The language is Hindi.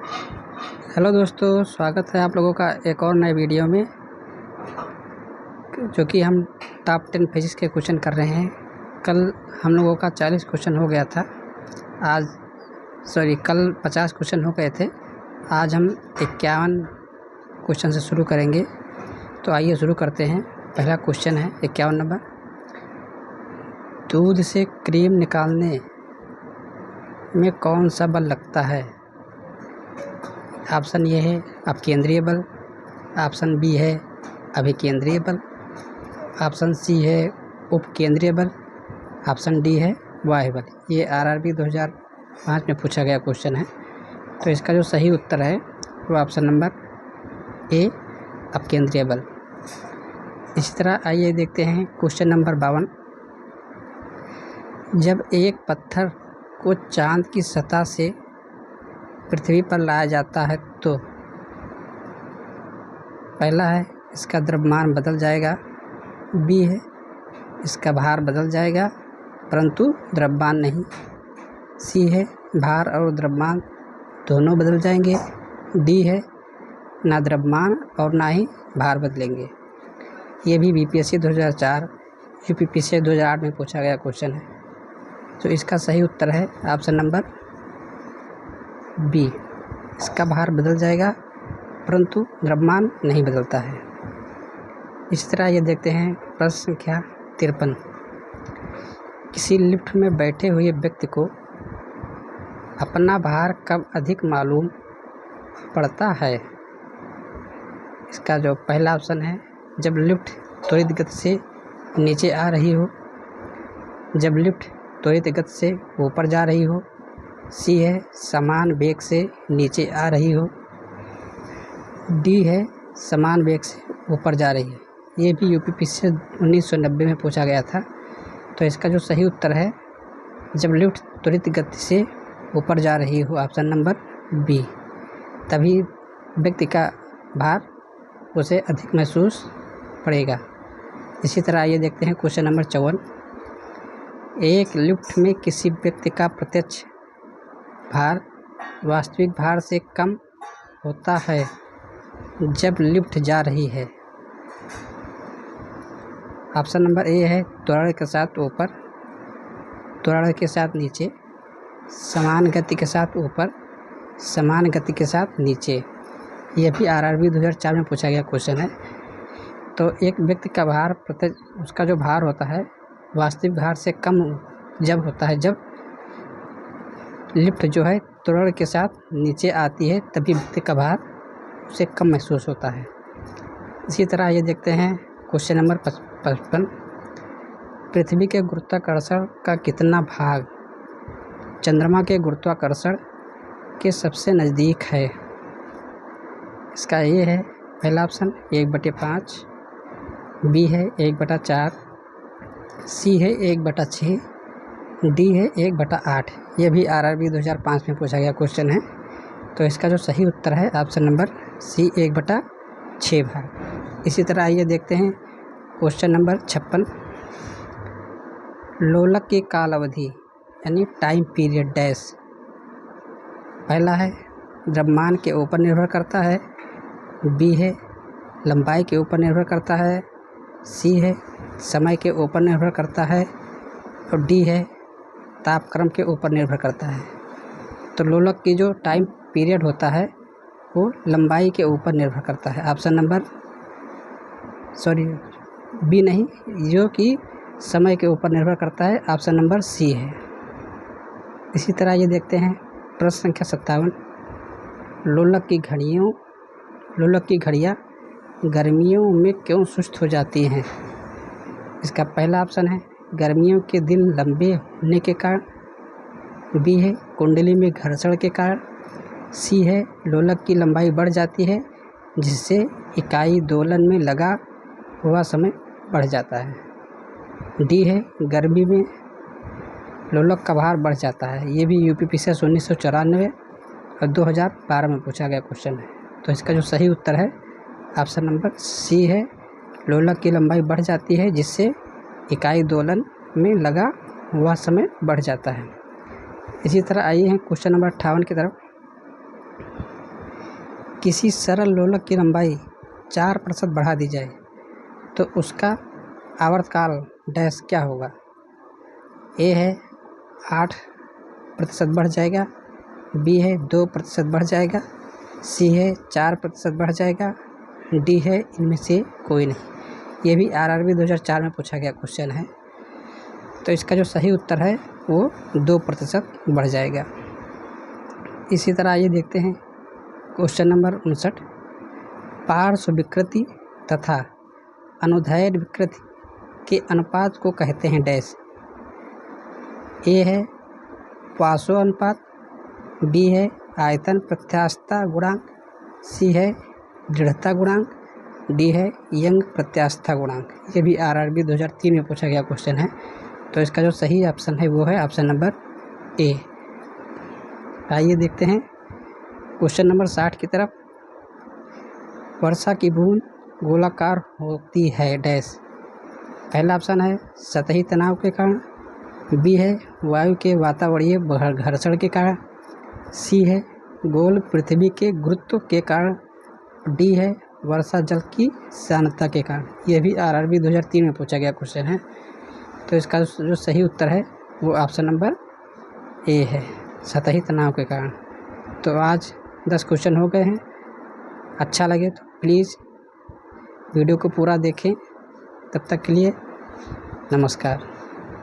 हेलो दोस्तों, स्वागत है आप लोगों का एक और नए वीडियो में, जो कि हम टॉप 10 फिजिक्स के क्वेश्चन कर रहे हैं। कल हम लोगों का 40 क्वेश्चन हो गया था। कल 50 क्वेश्चन हो गए थे। आज हम 51 क्वेश्चन से शुरू करेंगे। तो आइए शुरू करते हैं। पहला क्वेश्चन है 51 नंबर। दूध से क्रीम निकालने में कौन सा बल लगता है? ऑप्शन ए है अपकेंद्रीय बल, ऑप्शन बी है अभिकेंद्रीय बल, ऑप्शन सी है उपकेंद्रीय बल, ऑप्शन डी है बाह्य बल। ये आरआरबी 2005 में पूछा गया क्वेश्चन है। तो इसका जो सही उत्तर है वो ऑप्शन नंबर ए अपकेंद्रीय बल। इसी तरह आइए देखते हैं क्वेश्चन नंबर 52। जब एक पत्थर को चांद की सतह से पृथ्वी पर लाया जाता है तो पहला है इसका द्रव्यमान बदल जाएगा, बी है इसका भार बदल जाएगा परंतु द्रव्यमान नहीं, सी है भार और द्रव्यमान दोनों बदल जाएंगे, डी है ना द्रव्यमान और ना ही भार बदलेंगे। ये भी बीपीएससी 2004 यूपीपीसी 2008 में पूछा गया क्वेश्चन है। तो इसका सही उत्तर है ऑप्शन नंबर बी। इसका भार बदल जाएगा परंतु द्रव्यमान नहीं बदलता है। इस तरह ये देखते हैं प्रश्न संख्या 53। किसी लिफ्ट में बैठे हुए व्यक्ति को अपना भार कब अधिक मालूम पड़ता है? इसका जो पहला ऑप्शन है जब लिफ्ट त्वरित गति से नीचे आ रही हो, जब लिफ्ट त्वरित गति से ऊपर जा रही हो, सी है समान वेग से नीचे आ रही हो, डी है समान वेग से ऊपर जा रही है। ये भी यूपीपीसी 1990 में पूछा गया था। तो इसका जो सही उत्तर है जब लिफ्ट त्वरित गति से ऊपर जा रही हो, ऑप्शन नंबर बी, तभी व्यक्ति का भार उसे अधिक महसूस पड़ेगा। इसी तरह ये देखते हैं क्वेश्चन नंबर 54। एक लिफ्ट में किसी व्यक्ति का प्रत्यक्ष भार वास्तविक भार से कम होता है जब लिफ्ट जा रही है। ऑप्शन नंबर ए है त्वरण के साथ ऊपर, त्वरण के साथ नीचे, समान गति के साथ ऊपर, समान गति के साथ नीचे। यह भी आरआरबी 2004 में पूछा गया क्वेश्चन है। तो एक व्यक्ति का भार उसका जो भार होता है वास्तविक भार से कम जब होता है जब लिफ्ट जो है त्वरण के साथ नीचे आती है, तभी व्यक्ति का भार उसे कम महसूस होता है। इसी तरह ये देखते हैं क्वेश्चन नंबर 55। पृथ्वी के गुरुत्वाकर्षण का कितना भाग चंद्रमा के गुरुत्वाकर्षण के सबसे नज़दीक है? इसका ये है पहला ऑप्शन 1/5, बी है 1/4, सी है 1/6, डी है 1/8। ये भी आरआरबी 2005 में पूछा गया क्वेश्चन है। तो इसका जो सही उत्तर है ऑप्शन नंबर सी 1/6 भाग। इसी तरह आइए देखते हैं क्वेश्चन नंबर 56। लोलक की काल अवधि यानी टाइम पीरियड डैश पहला है द्रव्यमान के ऊपर निर्भर करता है, बी है लंबाई के ऊपर निर्भर करता है, सी है समय के ऊपर निर्भर करता है और डी है तापक्रम के ऊपर निर्भर करता है। तो लोलक की जो टाइम पीरियड होता है वो लंबाई के ऊपर निर्भर करता है। ऑप्शन नंबर बी नहीं, जो कि समय के ऊपर निर्भर करता है, ऑप्शन नंबर सी है। इसी तरह ये देखते हैं प्रश्न संख्या 57। लोलक की घड़ियाँ गर्मियों में क्यों सुस्त हो जाती हैं? इसका पहला ऑप्शन है गर्मियों के दिन लंबे होने के कारण, बी है कुंडली में घर्षण के कारण, सी है लोलक की लंबाई बढ़ जाती है जिससे इकाई दोलन में लगा हुआ समय बढ़ जाता है, डी है गर्मी में लोलक का भार बढ़ जाता है। ये भी यूपीपीसी 1994 और 2012 में पूछा गया क्वेश्चन है। तो इसका जो सही उत्तर है ऑप्शन नंबर सी है लोलक की लंबाई बढ़ जाती है जिससे इकाई दोलन में लगा हुआ समय बढ़ जाता है। इसी तरह आइए हैं क्वेश्चन नंबर 58 की तरफ। किसी सरल लोलक की लंबाई 4% बढ़ा दी जाए तो उसका आवर्तकाल डैश क्या होगा। ए है 8% बढ़ जाएगा, बी है 2% बढ़ जाएगा, सी है 4% बढ़ जाएगा, डी है इनमें से कोई नहीं। ये भी RRB 2004 में पूछा गया क्वेश्चन है। तो इसका जो सही उत्तर है वो 2% बढ़ जाएगा। इसी तरह ये देखते हैं क्वेश्चन नंबर 59। पार्श्व विकृति तथा अनुदैर्घ्य विकृति के अनुपात को कहते हैं डैश। ए है पार्श्व अनुपात, बी है आयतन प्रत्यास्थता गुणांक, सी है दृढ़ता गुणांक, डी है यंग प्रत्यास्थता गुणांक। ये भी RRB 2003 में पूछा गया क्वेश्चन है। तो इसका जो सही ऑप्शन है वो है ऑप्शन नंबर ए। आइए देखते हैं क्वेश्चन नंबर 60 की तरफ। वर्षा की बूंद गोलाकार होती है डैश। पहला ऑप्शन है सतही तनाव के कारण, बी है वायु के वातावरणीय घर्षण के कारण, सी है गोल पृथ्वी के गुरुत्व के कारण, डी है वर्षा जल की सांद्रता के कारण। यह भी RRB 2003 में पूछा गया क्वेश्चन है। तो इसका जो सही उत्तर है वो ऑप्शन नंबर ए है, सतही तनाव के कारण। तो आज 10 क्वेश्चन हो गए हैं। अच्छा लगे तो प्लीज़ वीडियो को पूरा देखें। तब तक के लिए नमस्कार।